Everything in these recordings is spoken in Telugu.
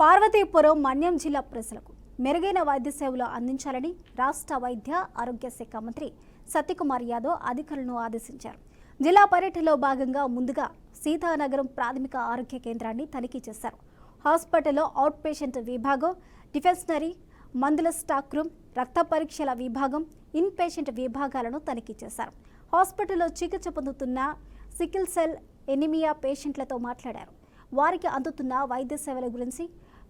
పార్వతీపురం మన్యం జిల్లా ప్రజలకు మెరుగైన వైద్య సేవలు అందించాలని రాష్ట్ర వైద్య ఆరోగ్య శాఖ మంత్రి సత్యకుమార్ యాదవ్ అధికారులను ఆదేశించారు. జిల్లా పర్యటనలో భాగంగా ముందుగా సీతానగరం ప్రాథమిక ఆరోగ్య కేంద్రాన్ని తనిఖీ చేశారు. హాస్పిటల్లో అవుట్ పేషెంట్ విభాగం, డిఫెన్సరీ, మందుల స్టాక్ రూమ్, రక్త పరీక్షల విభాగం, ఇన్ పేషెంట్ విభాగాలను తనిఖీ చేశారు. హాస్పిటల్లో చికిత్స పొందుతున్న సికిల్ సెల్ ఎనిమియా పేషెంట్లతో మాట్లాడారు. వారికి అందుతున్న వైద్య సేవల గురించి,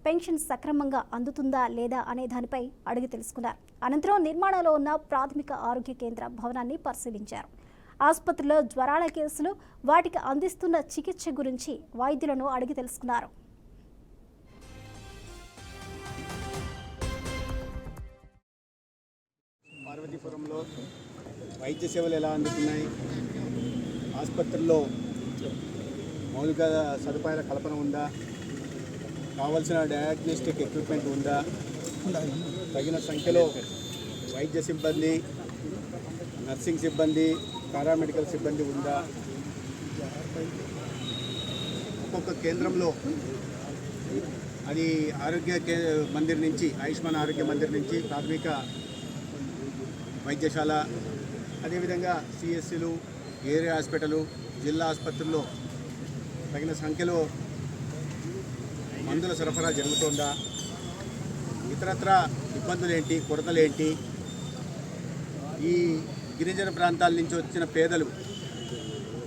పెన్షన్ సక్రమంగా అందుతుందా లేదా అనే దానిపై అడిగి తెలుసుకున్నారు. అనంతరం నిర్మాణంలో ఉన్న ప్రాథమిక ఆరోగ్య కేంద్ర భవనాన్ని పరిశీలించారు. ఆసుపత్రిలో జ్వరాల కేసులు, వాటికి అందిస్తున్న చికిత్స గురించి వైద్యులను అడిగి తెలుసుకున్నారు. పార్వతీపురంలో వైద్య సేవలు ఎలా అందుతున్నాయి, ఆసుపత్రుల్లో మౌలిక సదుపాయాల కల్పన ఉందా, కావాల్సిన డయాగ్నోస్టిక్ ఎక్విప్మెంట్ ఉందా, తగిన సంఖ్యలో వైద్య సిబ్బంది, నర్సింగ్ సిబ్బంది, పారామెడికల్ సిబ్బంది ఉందా, ఒక్కొక్క కేంద్రంలో అది ఆరోగ్య మందిర్ నుంచి, ఆయుష్మాన్ ఆరోగ్య మందిర్ నుంచి ప్రాథమిక వైద్యశాల, అదేవిధంగా సిఎస్సిలు, ఏరియా హాస్పిటల్, జిల్లా ఆసుపత్రుల్లో తగిన సంఖ్యలో మందుల సరఫరా జరుగుతోందా, ఇతరత్ర ఇబ్బందులేంటి, కొరతలేంటి, ఈ గిరిజన ప్రాంతాల నుంచి వచ్చిన పేదలు,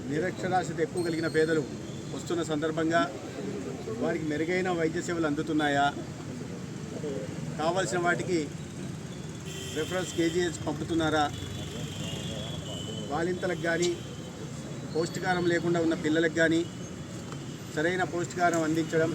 నిరక్షరాస్యత ఎక్కువ కలిగిన పేదలు వస్తున్న సందర్భంగా వారికి మెరుగైన వైద్య సేవలు అందుతున్నాయా, కావాల్సిన వాటికి రెఫరెన్స్ కేజీహెచ్ పంపుతున్నారా, బాలింతలకు కానీ పౌష్టికారం లేకుండా ఉన్న పిల్లలకు కానీ సరైన పౌష్టికారం అందించడం,